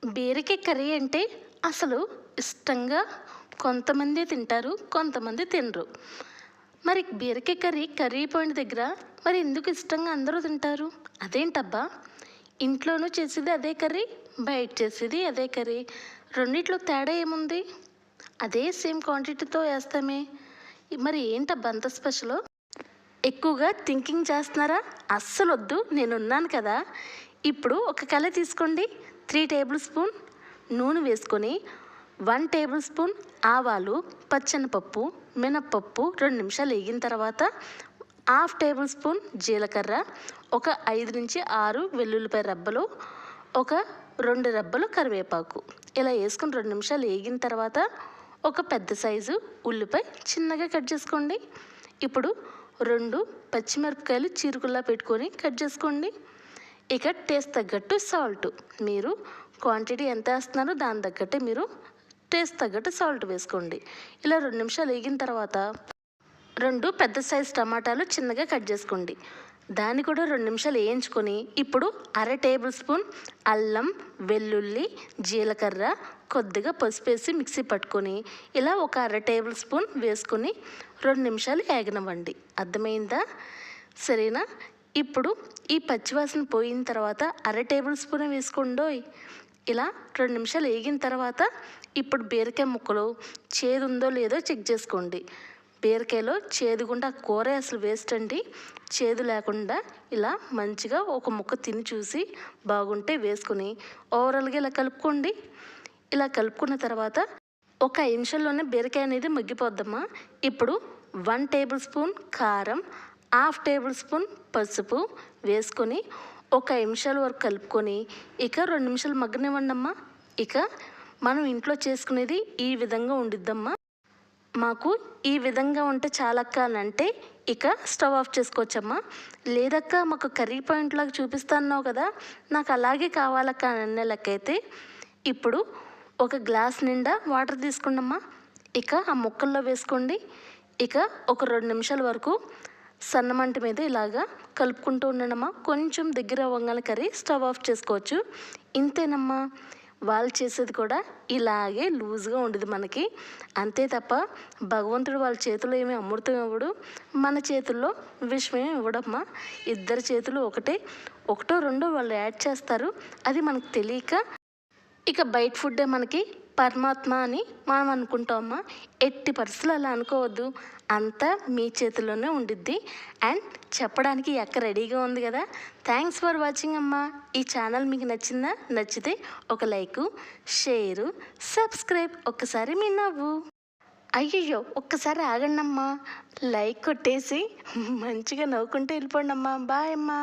బీరకాయ కర్రీ అంటే అసలు ఇష్టంగా కొంతమంది తింటారు, కొంతమంది తినరు. మరి బీరకాయ కర్రీ పాయింట్ దగ్గర మరి ఎందుకు ఇష్టంగా అందరూ తింటారు? అదేంటబ్బా? ఇంట్లోనూ చేసేది అదే కర్రీ, బయట చేసేది అదే కర్రీ. రెండిట్లో తేడా ఏముంది? అదే సేమ్ క్వాంటిటీతో వేస్తామే. మరి ఏంటబ్బా అంత స్పెషల్? ఎక్కువగా థింకింగ్ చేస్తున్నారా? అస్సలు వద్దు, నేనున్నాను కదా. ఇప్పుడు ఒక కళ తీసుకోండి. 3 టేబుల్ స్పూన్ నూనె వేసుకొని 1 టేబుల్ స్పూన్ ఆవాలు, పచ్చెనపప్పు, మినప్పప్పు 2 నిమిషాలు వేగిన తర్వాత 1/2 టేబుల్ స్పూన్ జీలకర్ర, ఒక 5 నుంచి 6 వెల్లుల్లిపాయ రబ్బలు, ఒక 2 రెబ్బలు కరివేపాకు ఇలా వేసుకొని 2 నిమిషాలు వేగిన తర్వాత ఒక పెద్ద సైజు ఉల్లిపాయ చిన్నగా కట్ చేసుకోండి. ఇప్పుడు 2 పచ్చిమిరపకాయలు చీరుకుల్లా పెట్టుకొని కట్ చేసుకోండి. ఇక టేస్ట్ తగ్గట్టు సాల్ట్, మీరు క్వాంటిటీ ఎంత వేస్తున్నారో దాని తగ్గట్టే మీరు టేస్ట్ తగ్గట్టు సాల్ట్ వేసుకోండి. ఇలా 2 నిమిషాలు వేగిన తర్వాత 2 పెద్ద సైజు టమాటాలు చిన్నగా కట్ చేసుకోండి. దాన్ని కూడా 2 నిమిషాలు వేయించుకొని ఇప్పుడు 1/2 టేబుల్ స్పూన్ అల్లం, వెల్లుల్లి, జీలకర్ర, కొద్దిగా పసుపు వేసి మిక్సీ పట్టుకొని ఇలా ఒక 1/2 టేబుల్ స్పూన్ వేసుకొని 2 నిమిషాలు వేగనివ్వండి. అర్థమైందా? సరేనా? ఇప్పుడు ఈ పచ్చివాసన పోయిన తర్వాత 1/2 టేబుల్ స్పూన్ వేసుకోండోయ్. ఇలా 2 నిమిషాలు వేగిన తర్వాత ఇప్పుడు బీరకాయ ముక్కలు చేదు ఉందో లేదో చెక్ చేసుకోండి. బీరకాయలో చేదుగుండా కూర అసలు వేస్ట్ అండి. చేదు లేకుండా ఇలా మంచిగా ఒక ముక్క తిని చూసి బాగుంటే వేసుకొని ఓవరాల్గా ఇలా కలుపుకోండి. ఇలా కలుపుకున్న తర్వాత ఒక 5 నిమిషాల్లోనే బీరకాయ అనేది మగ్గిపోద్దమ్మా. ఇప్పుడు 1 టేబుల్ స్పూన్ కారం, 1/2 టేబుల్ స్పూన్ పసుపు వేసుకొని ఒక 5 నిమిషాల వరకు కలుపుకొని ఇక 2 నిమిషాలు మగ్గనివ్వండి అమ్మా. ఇక మనం ఇంట్లో చేసుకునేది ఈ విధంగా ఉండిద్దమ్మా. మాకు ఈ విధంగా ఉంటే చాలక్క అని అంటే ఇక స్టవ్ ఆఫ్ చేసుకోవచ్చమ్మా. లేదక్క మాకు కర్రీ పాయింట్ లాగా చూపిస్తాన్నావు కదా, నాకు అలాగే కావాలక్క అనే లెక్కైతే ఇప్పుడు ఒక గ్లాస్ నిండా వాటర్ తీసుకోండమ్మా. ఇక ఆ ముక్కల్లో వేసుకోండి. ఇక ఒక 2 నిమిషాల వరకు సన్నమంట మీద ఇలాగా కలుపుకుంటూ ఉండనమ్మా. కొంచెం దగ్గర అవ్వగానే కర్రీ స్టవ్ ఆఫ్ చేసుకోవచ్చు. ఇంతేనమ్మా. వాళ్ళు చేసేది కూడా ఇలాగే లూజ్గా ఉండదు మనకి. అంతే తప్ప భగవంతుడు వాళ్ళ చేతిలో ఏమీ అమృతం ఇవ్వడు, మన చేతుల్లో విషమేమి ఇవ్వడమ్మా. ఇద్దరు చేతులు ఒకటే, ఒకటో రెండో వాళ్ళు యాడ్ చేస్తారు, అది మనకు తెలియక ఇక బయట ఫుడ్డే మనకి పరమాత్మ అని మనం అనుకుంటామమ్మా. ఎట్టి పరిస్థితులు అలా అనుకోవద్దు, అంతా మీ చేతిలోనే ఉండిద్ది. అండ్ చెప్పడానికి ఎక్క రెడీగా ఉంది కదా. థ్యాంక్స్ ఫర్ వాచింగ్ అమ్మా. ఈ ఛానల్ మీకు నచ్చిందా? నచ్చితే ఒక లైకు, షేరు, సబ్స్క్రైబ్. ఒక్కసారి మీ నవ్వు. అయ్యయ్యో ఒక్కసారి ఆగండి అమ్మా. లైక్ కొట్టేసి మంచిగా నవ్వుకుంటూ వెళ్ళిపోండి అమ్మా. బాయ్ అమ్మా.